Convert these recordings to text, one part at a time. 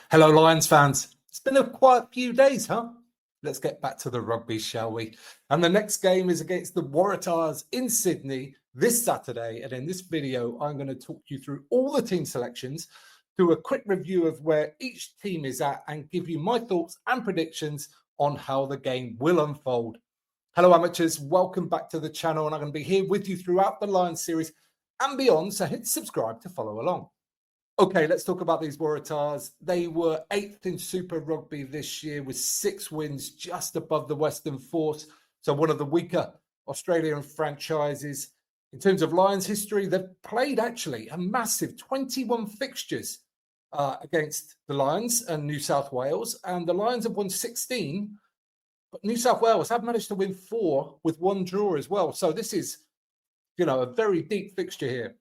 Hello, Lions fans. It's been a quiet few days, huh? Let's get back to the rugby, shall we? And the next game is against the Waratahs in Sydney this Saturday. And in this video, I'm going to talk you through all the team selections, do a quick review of where each team is at, and give you my thoughts and predictions on how the game will unfold. Hello, amateurs. Welcome back to the channel. And I'm going to be here with you throughout the Lions series and beyond. So hit subscribe to follow along. Okay, let's talk about these Waratahs. They were 8th in Super Rugby this year with 6 wins, just above the Western Force. So one of the weaker Australian franchises. In terms of Lions history, they've played actually a massive 21 fixtures against the Lions and New South Wales. And the Lions have won 16, but New South Wales have managed to win 4 with 1 draw as well. So this is, a very deep fixture here.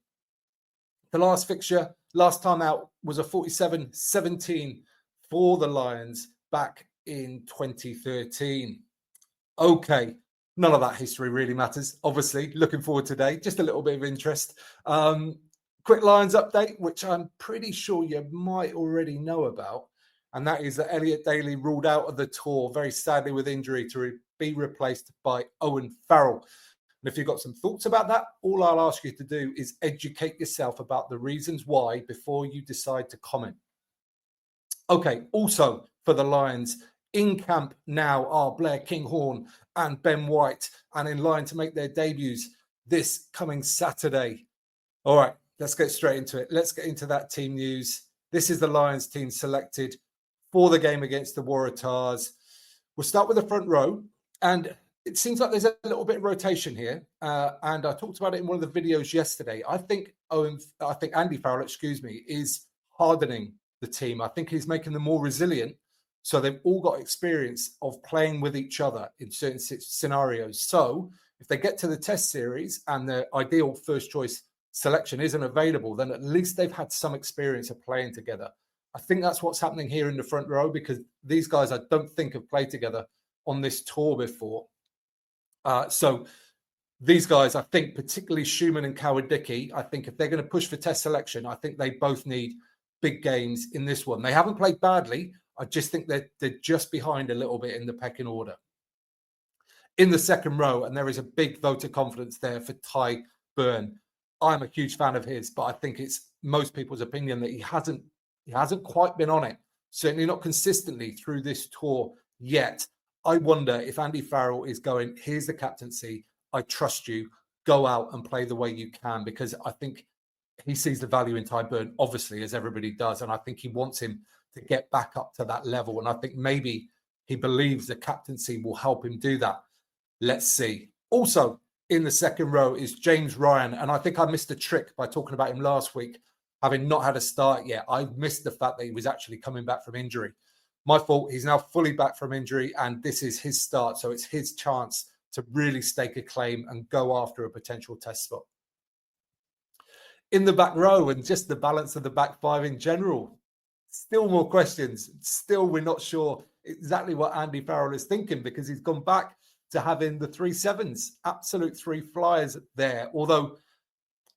The last fixture, last time out, was a 47-17 for the Lions back in 2013. Okay, none of that history really matters. Obviously, looking forward today, just a little bit of interest. Quick Lions update, which I'm pretty sure you might already know about, and that is that Elliot Daly ruled out of the tour, very sadly with injury, to be replaced by Owen Farrell. And if you've got some thoughts about that, all I'll ask you to do is educate yourself about the reasons why before you decide to comment. Okay, also for the Lions, in camp now are Blair Kinghorn and Ben White, and in line to make their debuts this coming Saturday. All right, let's get straight into it. Let's get into that team news. This is the Lions team selected for the game against the Waratahs. We'll start with the front row, and it seems like there's a little bit of rotation here, and I talked about it in one of the videos yesterday. I think Andy Farrell, is hardening the team. I think he's making them more resilient, so they've all got experience of playing with each other in certain scenarios. So if they get to the test series and the ideal first choice selection isn't available, then at least they've had some experience of playing together. I think that's what's happening here in the front row, because these guys I don't think have played together on this tour before. So these guys, I think, particularly Schumann and Cowan-Dickie, I think if they're going to push for test selection, I think they both need big games in this one. They haven't played badly. I just think they're just behind a little bit in the pecking order. In the second row, and there is a big vote of confidence there for Ty Byrne. I'm a huge fan of his, but I think it's most people's opinion that he hasn't quite been on it, certainly not consistently through this tour yet. I wonder if Andy Farrell is going, here's the captaincy, I trust you, go out and play the way you can, because I think he sees the value in Ty Byrne, obviously, as everybody does, and I think he wants him to get back up to that level, and I think maybe he believes the captaincy will help him do that. Let's see. Also, in the second row is James Ryan, and I think I missed a trick by talking about him last week, having not had a start yet. I missed the fact that he was actually coming back from injury. My fault. He's now fully back from injury, and this is his start. So it's his chance to really stake a claim and go after a potential test spot. In the back row, and just the balance of the back five in general, still more questions. Still, we're not sure exactly what Andy Farrell is thinking, because he's gone back to having the 3 sevens, absolute 3 flyers there. Although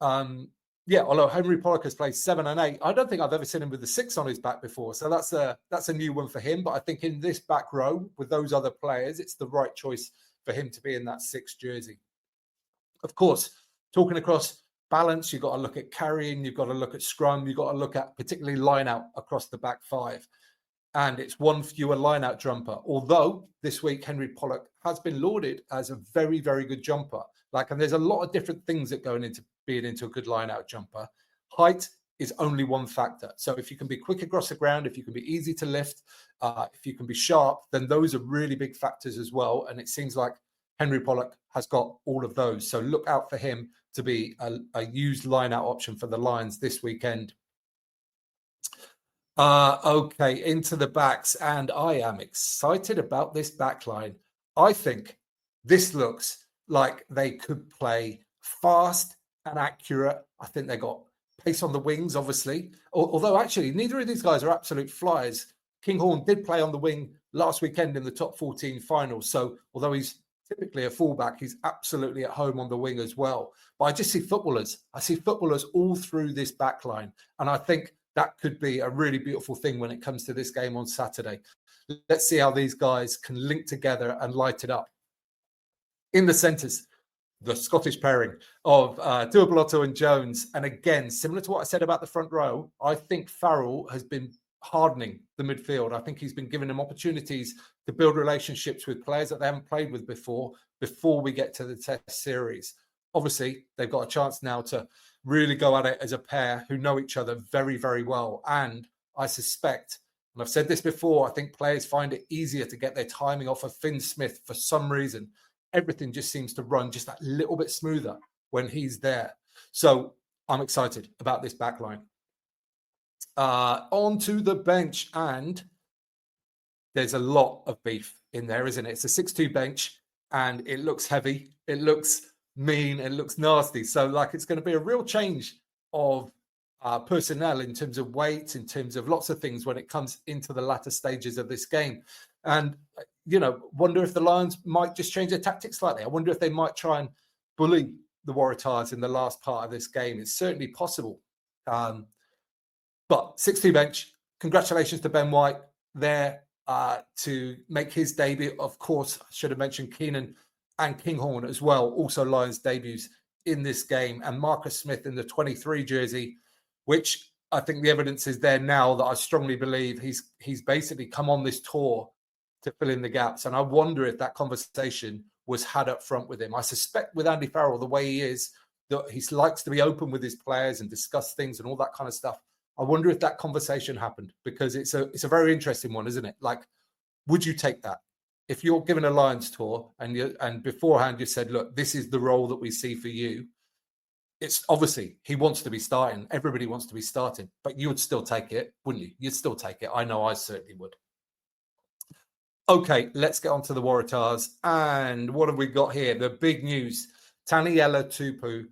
Henry Pollock has played 7 and 8, I don't think I've ever seen him with the 6 on his back before. So that's a new one for him. But I think in this back row with those other players, it's the right choice for him to be in that 6 jersey. Of course, talking across balance, you've got to look at carrying, you've got to look at scrum, you've got to look at particularly line out across the back 5. And it's 1 fewer line out jumper. Although this week, Henry Pollock has been lauded as a very, very good jumper. And there's a lot of different things that go into being into a good line out jumper. Height is only one factor. So if you can be quick across the ground, if you can be easy to lift, if you can be sharp, then those are really big factors as well. And it seems like Henry Pollock has got all of those. So look out for him to be a used line out option for the Lions this weekend. Okay, into the backs, and I am excited about this back line. I think this looks like they could play fast and accurate. I think they got pace on the wings, obviously. Although, actually, neither of these guys are absolute flyers. Kinghorn did play on the wing last weekend in the top 14 finals. So, although he's typically a fullback, he's absolutely at home on the wing as well. But I just see footballers. I see footballers all through this back line. And I think that could be a really beautiful thing when it comes to this game on Saturday. Let's see how these guys can link together and light it up. In the centres, the Scottish pairing of Tuipulotu and Jones. And again, similar to what I said about the front row, I think Farrell has been hardening the midfield. I think he's been giving them opportunities to build relationships with players that they haven't played with before we get to the Test series. Obviously, they've got a chance now to really go at it as a pair who know each other very, very well. And I suspect, and I've said this before, I think players find it easier to get their timing off of Finn Smith for some reason. Everything just seems to run just that little bit smoother when he's there. So I'm excited about this back line. Onto the bench, and there's a lot of beef in there, isn't it? It's a 6-2 bench, and it looks heavy. It looks mean. It looks nasty. So, like, it's going to be a real change of personnel in terms of weight, in terms of lots of things when it comes into the latter stages of this game. And, you know, wonder if the Lions might just change their tactics slightly. I wonder if they might try and bully the Waratahs in the last part of this game. It's certainly possible. But 6-2 bench, congratulations to Ben White there to make his debut. Of course, I should have mentioned Keenan and Kinghorn as well, also Lions debuts in this game. And Marcus Smith in the 23 jersey, which I think the evidence is there now that I strongly believe he's basically come on this tour to fill in the gaps. And I wonder if that conversation was had up front with him. I suspect with Andy Farrell, the way he is, that he likes to be open with his players and discuss things and all that kind of stuff. I wonder if that conversation happened, because it's a very interesting one, isn't it? Like, would you take that? If you're given a Lions tour and beforehand you said, look, this is the role that we see for you, it's obviously he wants to be starting. Everybody wants to be starting, but you would still take it, wouldn't you? You'd still take it. I know I certainly would. Okay, let's get on to the Waratahs. And what have we got here? The big news. Taniela Tupu,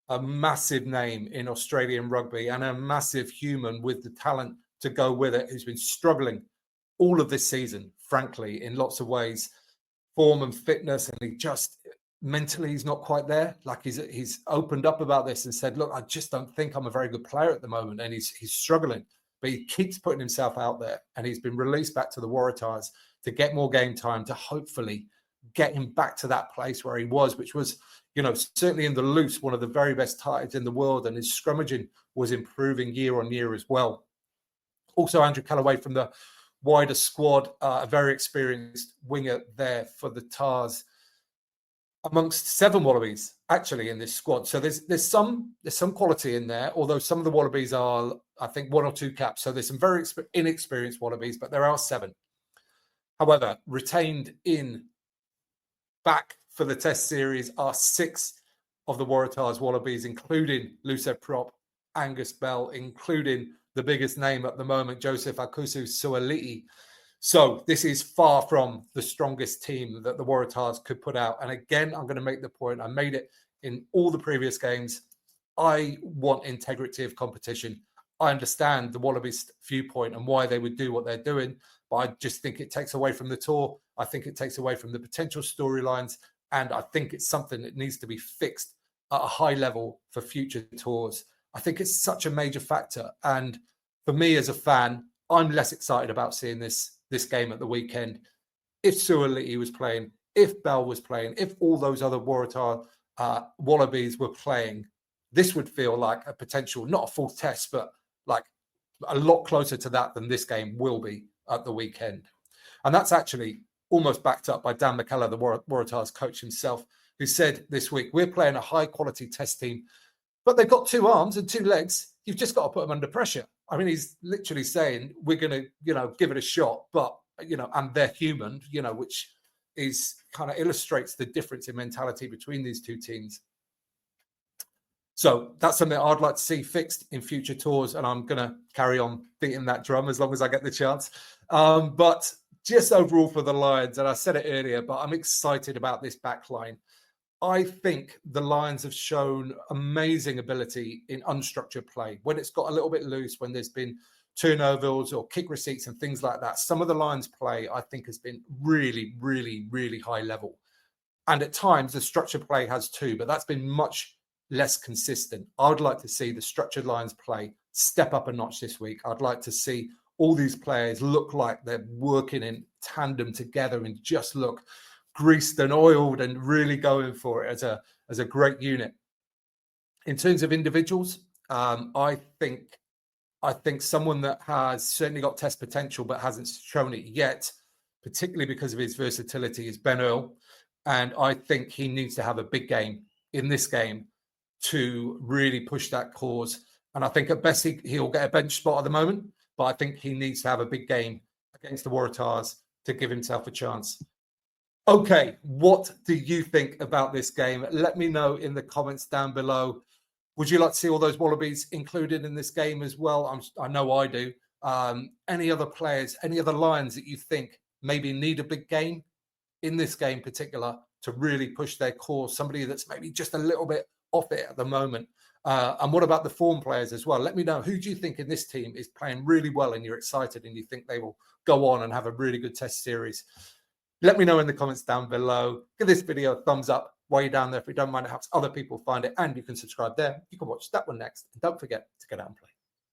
a massive name in Australian rugby and a massive human with the talent to go with it, who's been struggling all of this season, frankly, in lots of ways, form and fitness, and he just mentally he's not quite there. Like he's opened up about this and said, look, I just don't think I'm a very good player at the moment, and he's struggling, but he keeps putting himself out there, and he's been released back to the Waratahs to get more game time, to hopefully get him back to that place where he was, which was, you know, certainly in the loose, one of the very best tights in the world, and his scrummaging was improving year on year as well. Also, Andrew Callaway from the wider squad, a very experienced winger there for the Tars, amongst 7 Wallabies actually in this squad. So there's some quality in there, although some of the Wallabies are, I think, 1 or 2 caps. So there's some very inexperienced Wallabies, but there are 7. However, retained in back for the Test series are 6 of the Waratahs Wallabies, including Lucas Prop, Angus Bell, including the biggest name at the moment, Joseph Akusu Suali'i. So this is far from the strongest team that the Waratahs could put out. And again, I'm going to make the point, I made it in all the previous games. I want integrity of competition. I understand the Wallabies' viewpoint and why they would do what they're doing, but I just think it takes away from the tour. I think it takes away from the potential storylines, and I think it's something that needs to be fixed at a high level for future tours. I think it's such a major factor, and for me as a fan, I'm less excited about seeing this game at the weekend. If Suali'i was playing, if Bell was playing, if all those other Waratah Wallabies were playing, this would feel like a potential, not a full test, but like a lot closer to that than this game will be at the weekend. And that's actually almost backed up by Dan McKellar, the Waratahs coach himself, who said this week, we're playing a high-quality Test team, but they've got 2 arms and 2 legs. You've just got to put them under pressure. I mean, he's literally saying we're going to, give it a shot, but, and they're human, which is kind of illustrates the difference in mentality between these 2 teams. So that's something I'd like to see fixed in future tours, and I'm going to carry on beating that drum as long as I get the chance. But just overall for the Lions, and I said it earlier, but I'm excited about this back line. I think the Lions have shown amazing ability in unstructured play. When it's got a little bit loose, when there's been turnovers or kick receipts and things like that, some of the Lions play, I think, has been really, really, really high level. And at times, the structured play has too, but that's been much less consistent. I would like to see the structured Lions play step up a notch this week. I'd like to see all these players look like they're working in tandem together and just look greased and oiled and really going for it as a great unit. In terms of individuals, I think someone that has certainly got test potential but hasn't shown it yet, particularly because of his versatility, is Ben Earl. And I think he needs to have a big game in this game to really push that cause. And I think at best he'll get a bench spot at the moment, but I think he needs to have a big game against the Waratahs to give himself a chance. Okay, what do you think about this game? Let me know in the comments down below. Would you like to see all those Wallabies included in this game as well? I know I do. Any other players, any other Lions that you think maybe need a big game in this game in particular to really push their cause? Somebody that's maybe just a little bit off it at the moment. And what about the form players as well? Let me know. Who do you think in this team is playing really well and you're excited and you think they will go on and have a really good test series? Let me know in the comments down below. Give this video a thumbs up while you're down there if you don't mind. It helps other people find it. And you can subscribe there. You can watch that one next. And don't forget to get out and play.